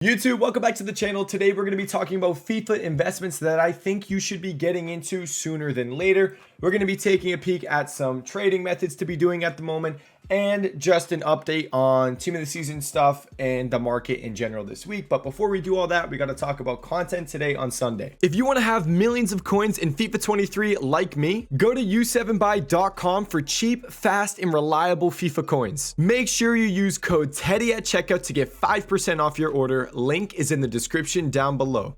YouTube, welcome back to the channel. Today we're going to be talking about FIFA investments that I think you should be getting into sooner than later. We're going to be taking a peek at some trading methods to be doing at the moment and just an update on team of the season stuff and the market in general this week. But before we do all that, we got to talk about content today on Sunday. If you want to have millions of coins in FIFA 23 like me, go to u7buy.com for cheap, fast, and reliable FIFA coins. Make sure you use code TEDDY at checkout to get 5% off your order. Link is in the description down below.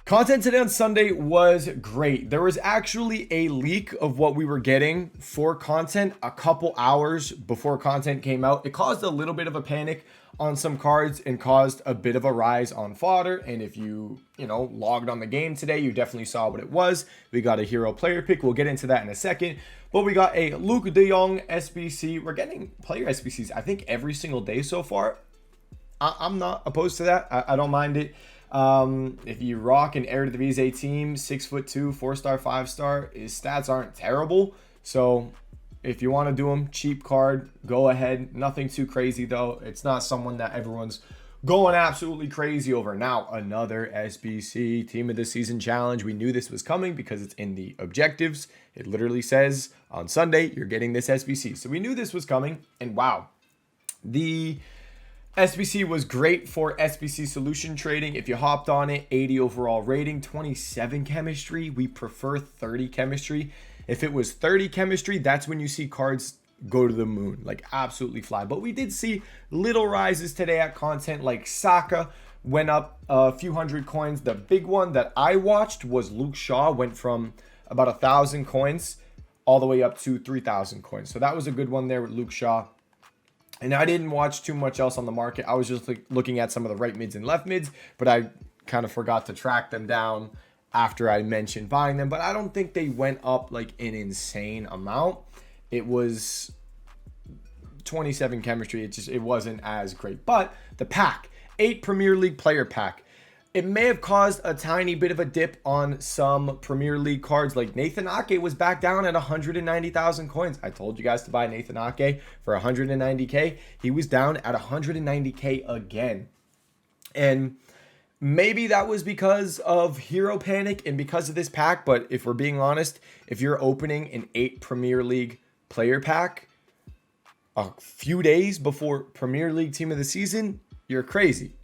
Content today on Sunday was great. There was actually a leak of what we were getting for content a couple hours before content came out. It caused a little bit of a panic on some cards and caused a bit of a rise on Fodder. And if you logged on the game today, you definitely saw what it was. We got a hero player pick. We'll get into that in a second. But we got a Luke de Jong SBC. We're getting player SBCs, I think, every single day so far. I'm not opposed to that. I don't mind it. If you rock an eredivisie team, 6'2", 4-star, 5-star, his stats aren't terrible. So if you want to do them, cheap card, go ahead. Nothing too crazy though. It's not someone that everyone's going absolutely crazy over. Now, another SBC team of the season challenge. We knew this was coming because it's in the objectives. It literally says on Sunday, you're getting this SBC. So we knew this was coming, and wow, the SBC was great for SBC solution trading. If you hopped on it, 80 overall rating, 27 chemistry. We prefer 30 chemistry. If it was 30 chemistry, that's when you see cards go to the moon, like absolutely fly. But we did see little rises today at content, like Saka went up a few hundred coins. The big one that I watched was Luke Shaw, went from about 1,000 coins all the way up to 3,000 coins. So that was a good one there with Luke Shaw. And I didn't watch too much else on the market. I was just looking at some of the right mids and left mids, but I kind of forgot to track them down after I mentioned buying them. But I don't think they went up like an insane amount. It was 27 chemistry. It wasn't as great. But the pack, 8 Premier League player pack. It may have caused a tiny bit of a dip on some Premier League cards. Like Nathan Ake was back down at 190,000 coins. I told you guys to buy Nathan Ake for 190K. He was down at 190K again. And maybe that was because of hero panic and because of this pack. But if we're being honest, if you're opening an 8 Premier League player pack a few days before Premier League team of the season, you're crazy.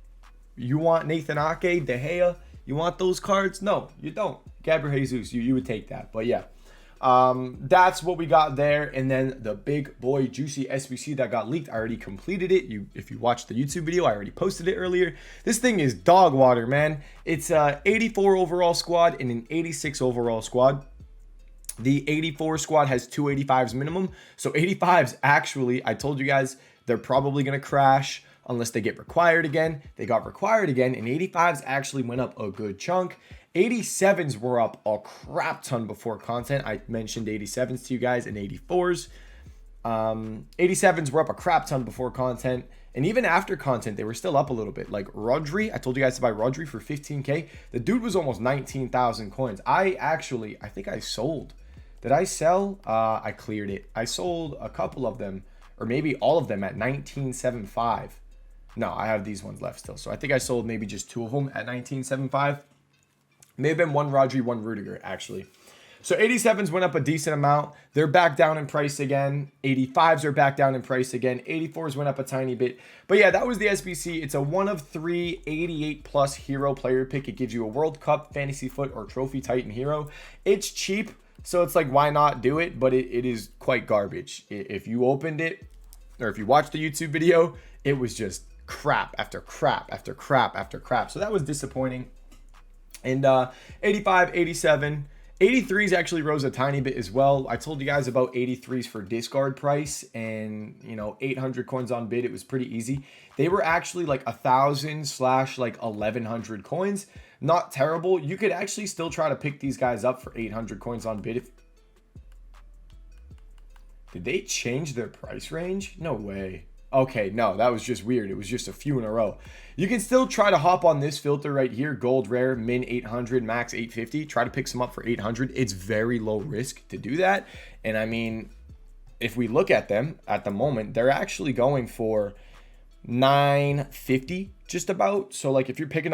You want Nathan Ake, De Gea? You want those cards? No, you don't. Gabriel Jesus, you would take that. But yeah, that's what we got there. And then the big boy juicy SBC that got leaked. I already completed it. If you watched the YouTube video, I already posted it earlier. This thing is dog water, man. It's a 84 overall squad and an 86 overall squad. The 84 squad has 285s minimum. So 85s, actually, I told you guys, they're probably going to crash unless they get required again. They got required again, and 85s actually went up a good chunk. 87s were up a crap ton before content. I mentioned 87s to you guys and 84s. 87s were up a crap ton before content. And even after content, they were still up a little bit. Like Rodri, I told you guys to buy Rodri for 15K. The dude was almost 19,000 coins. I think I sold. Did I sell? I cleared it. I sold a couple of them, or maybe all of them at 19.75. No, I have these ones left still. So I think I sold maybe just 2 of them at 19.75. May have been one Rodri, one Rudiger, actually. So 87s went up a decent amount. They're back down in price again. 85s are back down in price again. 84s went up a tiny bit. But yeah, that was the SBC. It's a 1 of 3 88 plus hero player pick. It gives you a World Cup, Fantasy Foot, or Trophy Titan hero. It's cheap, so it's like, why not do it? But it is quite garbage. If you opened it, or if you watched the YouTube video, it was just crap after crap after crap after crap. So that was disappointing. And 85, 87, 83s actually rose a tiny bit as well. I told you guys about 83s for discard price, and 800 coins on bid. It was pretty easy. They were actually like 1,000 / like 1,100 coins. Not terrible. You could actually still try to pick these guys up for 800 coins on bid. Did they change their price range? No way. Okay, no, that was just weird. It was just a few in a row. You can still try to hop on this filter right here, gold rare, min 800, max 850. Try to pick some up for 800. It's very low risk to do that. And I mean, if we look at them at the moment, they're actually going for 950 just about. So like if you're picking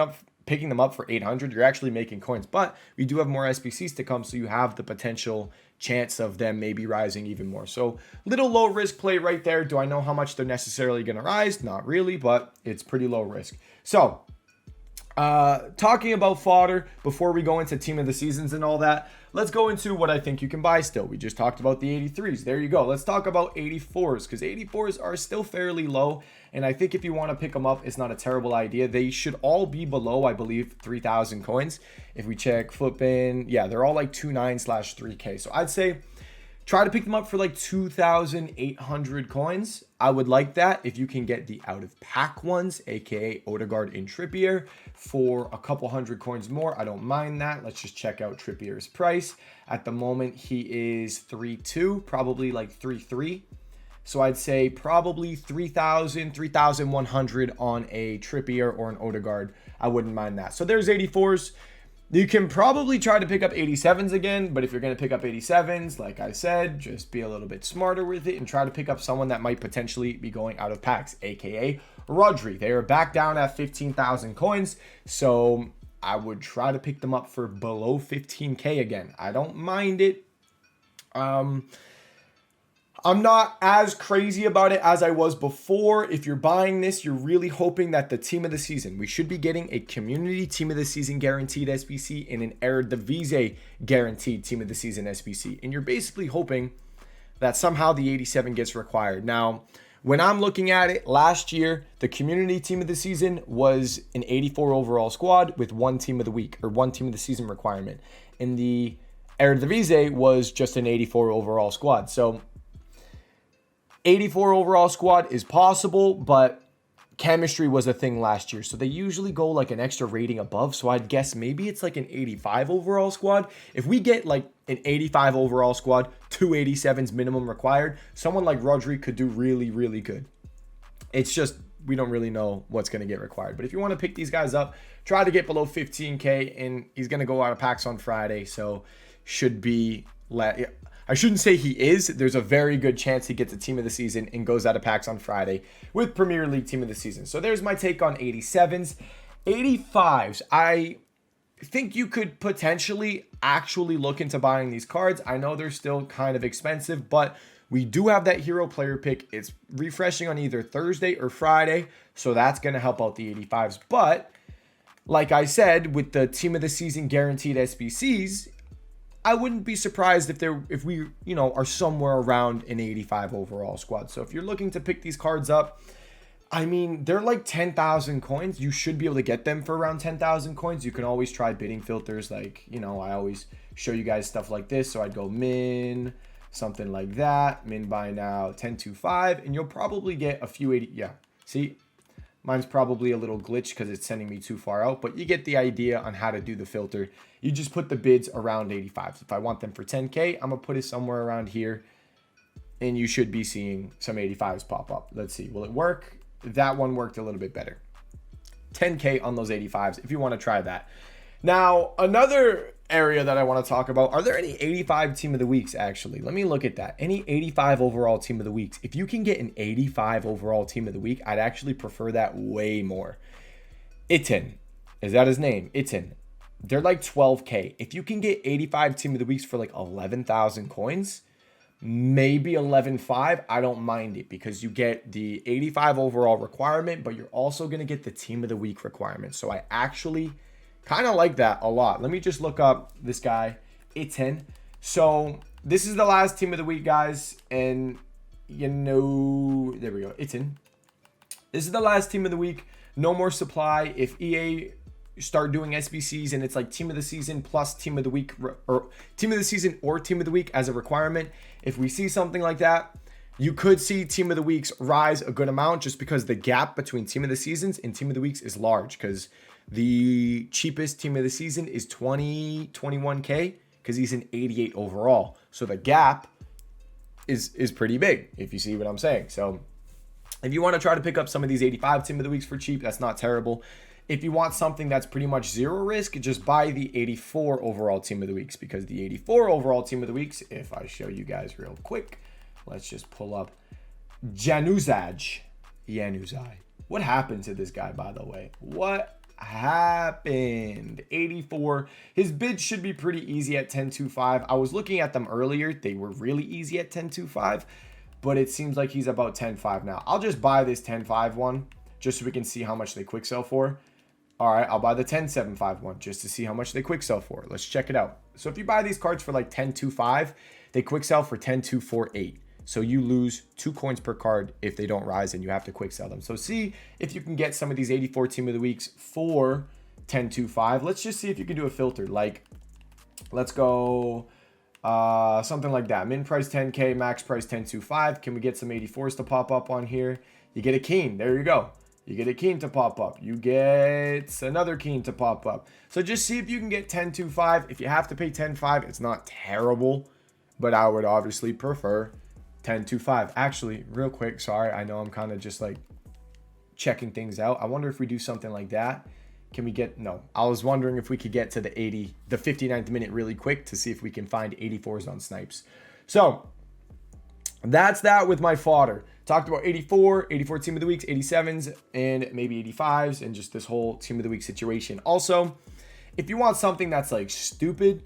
them up for 800, you're actually making coins. But we do have more SBCs to come, so you have the potential chance of them maybe rising even more. So little low risk play right there. Do I know how much they're necessarily going to rise? Not really, but it's pretty low risk. So talking about fodder before we go into team of the seasons and all that, let's go into what I think you can buy still. We just talked about the 83s. There you go. Let's talk about 84s, because 84s are still fairly low. And I think if you want to pick them up, it's not a terrible idea. They should all be below, I believe, 3,000 coins. If we check flipping, yeah, they're all like 2.9/3K. So I'd say try to pick them up for like 2,800 coins. I would like that if you can get the out of pack ones, aka Odegaard and Trippier, for a couple hundred coins more. I don't mind that. Let's just check out Trippier's price. At the moment, he is 3.2, probably like 3.3. So I'd say probably 3,000, 3,100 on a Trippier or an Odegaard. I wouldn't mind that. So there's 84s. You can probably try to pick up 87s again, but if you're going to pick up 87s, like I said, just be a little bit smarter with it and try to pick up someone that might potentially be going out of packs, aka Rodri. They are back down at 15,000 coins, so I would try to pick them up for below 15K again. I don't mind it. I'm not as crazy about it as I was before. If you're buying this, you're really hoping that the team of the season, we should be getting a community team of the season guaranteed SBC and an eredivisie guaranteed team of the season SBC. And you're basically hoping that somehow the 87 gets required. Now, when I'm looking at it, last year, the community team of the season was an 84 overall squad with one team of the week or one team of the season requirement. And the eredivisie was just an 84 overall squad. So 84 overall squad is possible, but chemistry was a thing last year. So they usually go like an extra rating above. So I'd guess maybe it's like an 85 overall squad. If we get like an 85 overall squad, 2 87s minimum required, someone like Rodri could do really, really good. It's just, we don't really know what's going to get required. But if you want to pick these guys up, try to get below 15K, and he's going to go out of packs on Friday. So should be... I shouldn't say he is. There's a very good chance he gets a team of the season and goes out of packs on Friday with Premier League team of the season. So there's my take on 87s. 85s, I think you could potentially actually look into buying these cards. I know they're still kind of expensive, but we do have that hero player pick. It's refreshing on either Thursday or Friday, so that's going to help out the 85s. But like I said, with the team of the season guaranteed SBCs, I wouldn't be surprised if we are somewhere around an 85 overall squad. So if you're looking to pick these cards up, I mean, they're like 10,000 coins. You should be able to get them for around 10,000 coins. You can always try bidding filters. Like, I always show you guys stuff like this. So I'd go min, something like that. Min buy now, 1025, and you'll probably get a few 80. Yeah, see? Mine's probably a little glitch because it's sending me too far out, but you get the idea on how to do the filter. You just put the bids around 85. If I want them for 10K, I'm going to put it somewhere around here, and you should be seeing some 85s pop up. Let's see. Will it work? That one worked a little bit better. 10K on those 85s if you want to try that. Now, another area that I want to talk about, are there any 85 team of the weeks actually? Let me look at that. Any 85 overall team of the weeks? If you can get an 85 overall team of the week, I'd actually prefer that way more. Itten, is that his name? Itten. They're like 12K. If you can get 85 team of the weeks for like 11,000 coins, maybe 11.5, I don't mind it because you get the 85 overall requirement, but you're also going to get the team of the week requirement. So I actually kind of like that a lot. Let me just look up this guy, Itten. So this is the last team of the week, guys. And, there we go, Itten. This is the last team of the week. No more supply. If EA start doing SBCs and it's like team of the season plus team of the week, or team of the season or team of the week as a requirement, if we see something like that, you could see team of the weeks rise a good amount just because the gap between team of the seasons and team of the weeks is large, because the cheapest team of the season is 21K because he's an 88 overall. So the gap is pretty big, if you see what I'm saying. So if you want to try to pick up some of these 85 team of the weeks for cheap, that's not terrible. If you want something that's pretty much zero risk, just buy the 84 overall team of the weeks, because the 84 overall team of the weeks, if I show you guys real quick, let's just pull up Januzaj. What happened to this guy, by the way? What happened? 84. His bid should be pretty easy at 10.25. I was looking at them earlier. They were really easy at 10.25, but it seems like he's about 10.5 now. I'll just buy this 10.5 one just so we can see how much they quick sell for. All right, I'll buy the 10.75 one just to see how much they quick sell for. Let's check it out. So if you buy these cards for like 10.25, they quick sell for 10.248. So you lose 2 coins per card if they don't rise and you have to quick sell them. So see if you can get some of these 84 team of the weeks for 10.25. Let's just see if you can do a filter. Like, let's go something like that. Min price 10K, max price 10.25. Can we get some 84s to pop up on here? You get a Keen. There you go. You get a Keen to pop up. You get another Keen to pop up. So just see if you can get 10.25. If you have to pay 10.5, it's not terrible, but I would obviously prefer 10.25. Actually, real quick, sorry, I know I'm kind of just like checking things out. I wonder if we do something like that. Can we get, no, I was wondering if we could get to the 59th minute really quick to see if we can find 84s on snipes. So that's that with my fodder. Talked about 84 team of the weeks, 87s, and maybe 85s, and just this whole team of the week situation. Also, if you want something that's like stupid,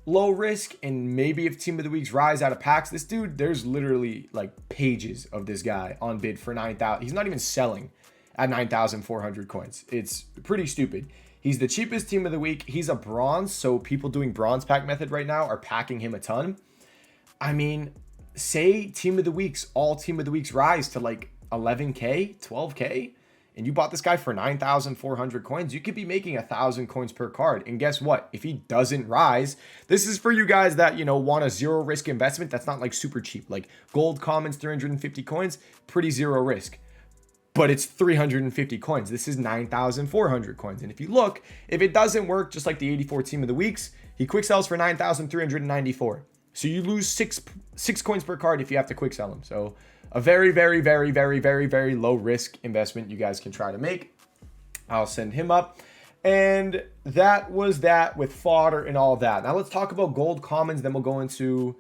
low risk, and maybe if team of the weeks rise out of packs, this dude, there's literally like pages of this guy on bid for 9,000. He's not even selling at 9,400 coins. It's pretty stupid. He's the cheapest team of the week. He's a bronze, so people doing bronze pack method right now are packing him a ton. I mean, say team of the weeks, all team of the weeks rise to like 11K, 12K, and you bought this guy for 9,400 coins, you could be making 1,000 coins per card. And guess what? If he doesn't rise, this is for you guys that, you know, want a zero risk investment. That's not like super cheap. Like gold commons, 350 coins, pretty zero risk. But it's 350 coins. This is 9,400 coins. And if you look, if it doesn't work, just like the 84 team of the weeks, he quick sells for 9,394. So you lose six coins per card if you have to quick sell them. So a very, very, very, very, very, very low risk investment you guys can try to make. I'll send him up. And that was that with fodder and all that. Now let's talk about gold commons. Then we'll go into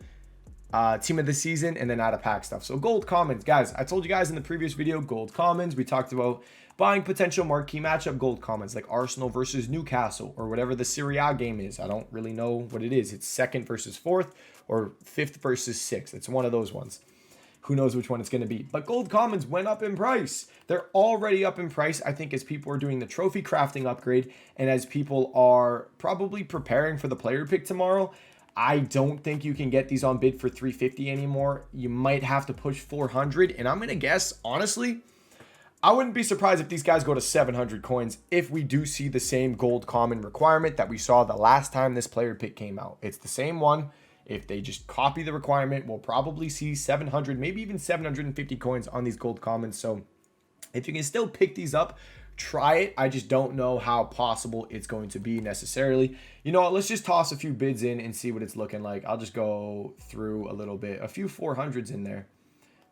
team of the season and then out of pack stuff. So gold commons, guys, I told you guys in the previous video, gold commons, we talked about buying potential marquee matchup gold commons like Arsenal versus Newcastle or whatever the Serie A game is. I don't really know what it is. It's 2nd versus 4th or 5th versus 6th. It's one of those ones. Who knows which one it's going to be. But gold commons went up in price. They're already up in price, I think, as people are doing the trophy crafting upgrade and as people are probably preparing for the player pick tomorrow. I don't think you can get these on bid for 350 anymore. You might have to push 400. And I'm going to guess, honestly, I wouldn't be surprised if these guys go to 700 coins if we do see the same gold common requirement that we saw the last time this player pick came out. It's the same one. If they just copy the requirement, we'll probably see 700, maybe even 750 coins on these gold commons. So if you can still pick these up, try it. I just don't know how possible it's going to be necessarily. You know what? Let's just toss a few bids in and see what it's looking like. I'll just go through a little bit. A few 400s in there.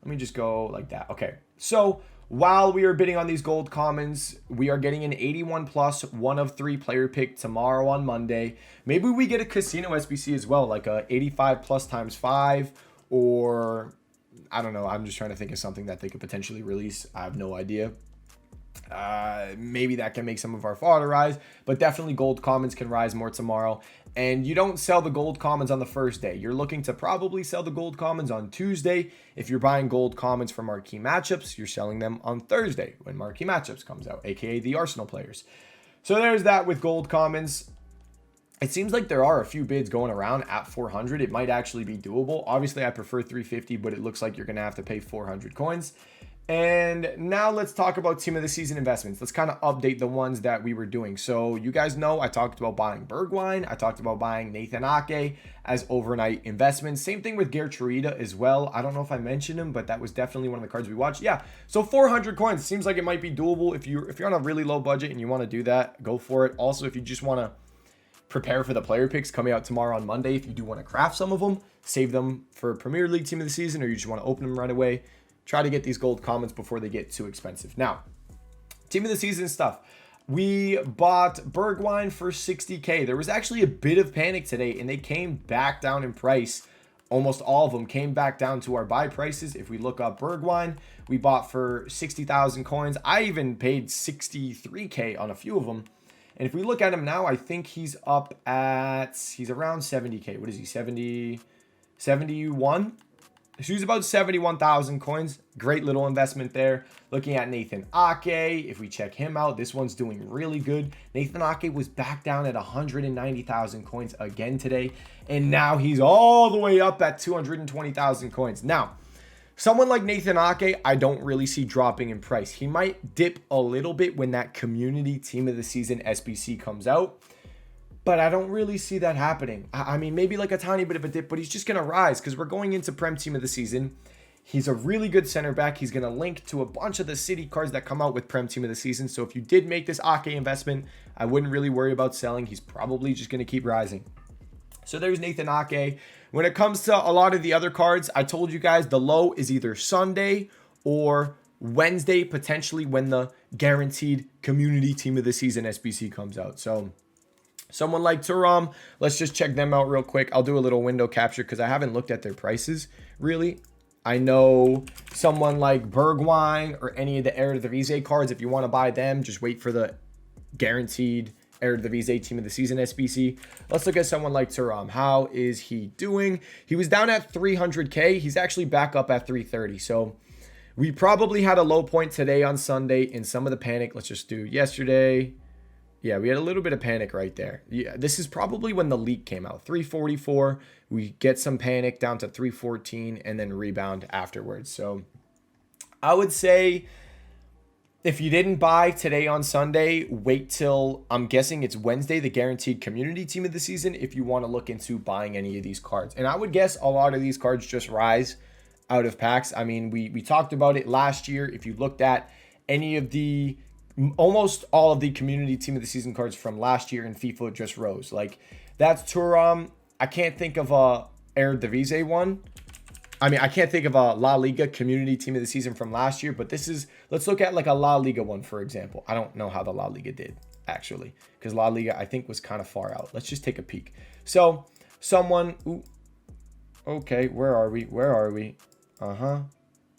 Let me just go like that. Okay. So while we are bidding on these gold commons, we are getting an 81 plus 1 of 3 player pick tomorrow on Monday. Maybe we get a casino SBC as well, like a 85 plus times 5, or I don't know. I'm just trying to think of something that they could potentially release. I have no idea. Maybe that can make some of our fodder rise, but definitely gold commons can rise more tomorrow. And you don't sell the gold commons on the first day. You're looking to probably sell the gold commons on Tuesday. If you're buying gold commons for marquee matchups, you're selling them on Thursday when marquee matchups comes out, aka the Arsenal players. So there's that with gold commons. It seems like there are a few bids going around at 400. It might actually be doable. Obviously, I prefer 350, but it looks like you're going to have to pay 400 coins. And now let's talk about team of the season investments. Let's kind of update the ones that we were doing. So you guys know I talked about buying Bergwijn. I talked about buying Nathan Ake as overnight investments. Same thing with Gertruida as well. I don't know if I mentioned him, but that was definitely one of the cards we watched. Yeah, so 400 coins. Seems like it might be doable. If you're on a really low budget and you want to do that, go for it. Also, if you just want to prepare for the player picks coming out tomorrow on Monday, if you do want to craft some of them, save them for Premier League team of the season, or you just want to open them right away, try to get these gold commons before they get too expensive. Now, team of the season stuff. We bought Bergwijn for 60K. There was actually a bit of panic today, and they came back down in price almost all of them came back down to our buy prices. If we look up Bergwijn, we bought for 60,000 coins. I even paid 63K on a few of them. And if we look at him now, I think he's around 70K. What is he, 71? He's about 71,000 coins. Great little investment there. Looking at Nathan Ake, if we check him out, this one's doing really good. Nathan Ake was back down at 190,000 coins again today. And now he's all the way up at 220,000 coins. Now, someone like Nathan Ake, I don't really see dropping in price. He might dip a little bit when that community team of the season SBC comes out. But I don't really see that happening. I mean, maybe like a tiny bit of a dip, but he's just going to rise because we're going into Prem Team of the Season. He's a really good center back. He's going to link to a bunch of the city cards that come out with Prem Team of the Season. So if you did make this Ake investment, I wouldn't really worry about selling. He's probably just going to keep rising. So there's Nathan Ake. When it comes to a lot of the other cards, I told you guys the low is either Sunday or Wednesday, potentially when the guaranteed community team of the season SBC comes out. So someone like Thuram, let's just check them out real quick. I'll do a little window capture because I haven't looked at their prices really. I know someone like Bergwijn or any of the eredivisie cards, if you want to buy them, just wait for the guaranteed eredivisie team of the season SBC. Let's look at someone like Thuram. How is he doing? He was down at 300K. He's actually back up at 330. So we probably had a low point today on Sunday in some of the panic. Let's just do yesterday. Yeah, we had a little bit of panic right there. Yeah, this is probably when the leak came out. 344. We get some panic down to 314 and then rebound afterwards. So I would say if you didn't buy today on Sunday, wait till, I'm guessing it's Wednesday, the guaranteed community team of the season, if you want to look into buying any of these cards. And I would guess a lot of these cards just rise out of packs. I mean, we talked about it last year. If you looked at any of the, almost all of the community team of the season cards from last year in FIFA just rose. Like, that's Thuram. I can't think of a eredivisie one. I mean, I can't think of a La Liga community team of the season from last year, but this is, let's look at like a La Liga one, for example. I don't know how the La Liga did, actually, because La Liga, I think, was kind of far out. Let's just take a peek. So, someone, ooh, okay, where are we? Where are we? We're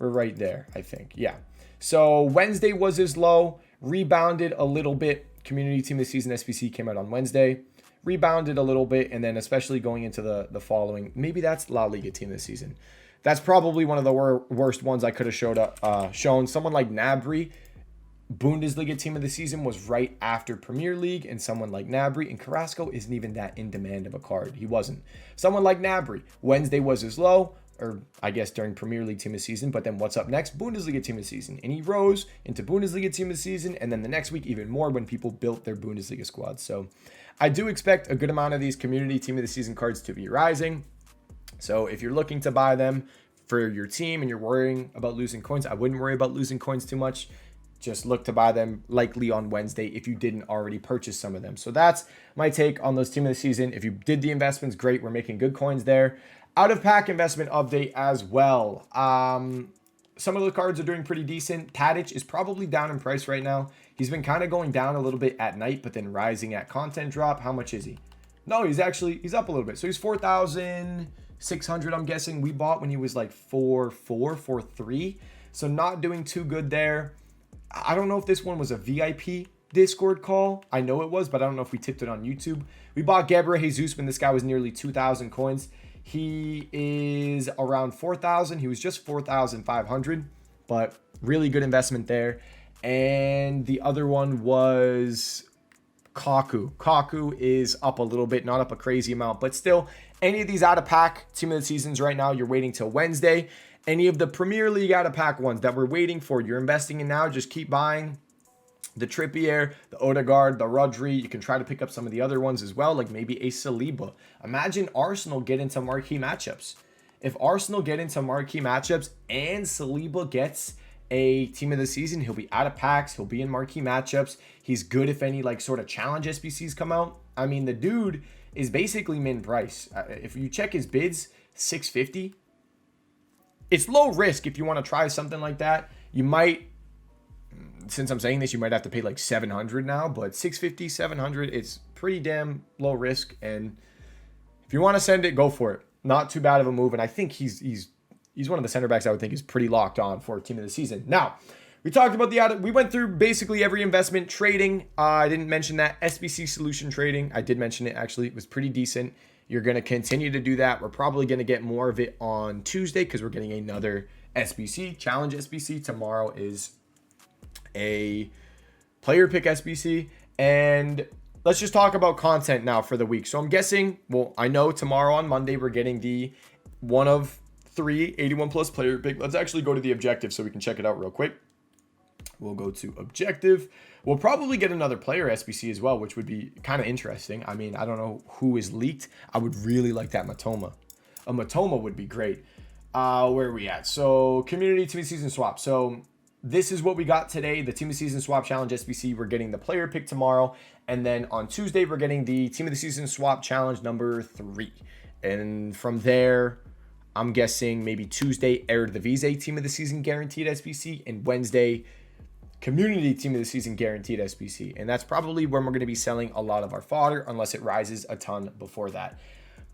right there, I think. Yeah. So, Wednesday was his low, rebounded a little bit. Community team of the season SBC came out on Wednesday. Rebounded a little bit, and then especially going into the following, maybe that's La Liga team this season. That's probably one of the worst ones I could have shown. Someone like Gnabry, Bundesliga team of the season was right after Premier League, and someone like Gnabry, and Carrasco isn't even that in demand of a card. He wasn't. Someone like Gnabry, Wednesday was his low, or I guess during Premier League team of the season, but then what's up next? Bundesliga team of the season. And he rose into Bundesliga team of the season, and then the next week even more when people built their Bundesliga squads. So I do expect a good amount of these community team of the season cards to be rising. So if you're looking to buy them for your team and you're worrying about losing coins, I wouldn't worry about losing coins too much. Just look to buy them likely on Wednesday if you didn't already purchase some of them. So that's my take on those team of the season. If you did the investments, great. We're making good coins there. Out of pack investment update as well. Some of the cards are doing pretty decent. Tadic is probably down in price right now. He's been kind of going down a little bit at night, but then rising at content drop. How much is he? No, he's up a little bit. So he's 4,600, I'm guessing. We bought when he was like 4.4, 4.3. So not doing too good there. I don't know if this one was a VIP Discord call. I know it was, but I don't know if we tipped it on YouTube. We bought Gabriel Jesus when this guy was nearly 2,000 coins. He is around 4,000. He was just 4,500, but really good investment there. And the other one was Kaku. Kaku is up a little bit, not up a crazy amount, but still, any of these out of pack team of the seasons right now, you're waiting till Wednesday. Any of the Premier League out of pack ones that we're waiting for, you're investing in now, just keep buying. The Trippier, the Odegaard, the Rodri. You can try to pick up some of the other ones as well, like maybe a Saliba. Imagine Arsenal get into marquee matchups. If Arsenal get into marquee matchups and Saliba gets a team of the season, he'll be out of packs. He'll be in marquee matchups. He's good if any like sort of challenge SBCs come out. I mean, the dude is basically min price. If you check his bids, 650. It's low risk if you want to try something like that. You might, since I'm saying this, you might have to pay like 700 now, but 650, 700, it's pretty damn low risk. And if you want to send it, go for it. not too bad of a move. And I think he's one of the center backs I would think is pretty locked on for team of the season. Now, we talked about we went through basically every investment trading. I didn't mention that SBC solution trading. I did mention it actually. It was pretty decent. You're going to continue to do that. We're probably going to get more of it on Tuesday because we're getting another SBC, Challenge SBC. Tomorrow is a player pick SBC. And let's just talk about content now for the week. So I'm guessing, well, I know tomorrow on Monday, we're getting the one of 3 81 plus player pick. Let's actually go to the objective so we can check it out real quick. We'll go to objective. We'll probably get another player SBC as well, which would be kind of interesting. I mean, I don't know who is leaked. I would really like that Matoma. A Matoma would be great. Where are we at? So community team of season swap. So this is what we got today. The team of season swap challenge SBC. We're getting the player pick tomorrow. And then on Tuesday, we're getting the team of the season swap challenge number 3. And from there, I'm guessing maybe Tuesday, eredivisie team of the season guaranteed SBC. And Wednesday, community team of the season guaranteed SBC. And that's probably when we're going to be selling a lot of our fodder unless it rises a ton before that.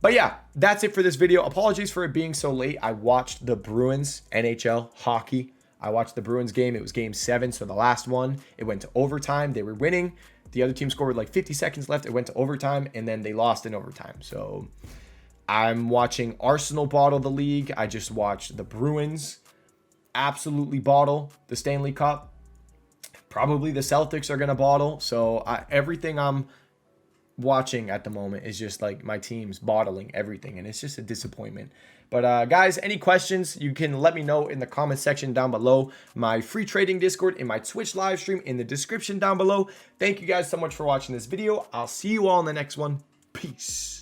But yeah, that's it for this video. Apologies for it being so late. I watched the Bruins NHL hockey. I watched the Bruins game. It was game 7. So the last one, it went to overtime. They were winning. The other team scored with like 50 seconds left. It went to overtime and then they lost in overtime. So I'm watching Arsenal bottle the league. I just watched the Bruins absolutely bottle the Stanley Cup. Probably the Celtics are going to bottle. So everything I'm watching at the moment is just like my team's bottling everything. And it's just a disappointment. But guys, any questions, you can let me know in the comment section down below. My free trading Discord and my Twitch live stream in the description down below. Thank you guys so much for watching this video. I'll see you all in the next one. Peace.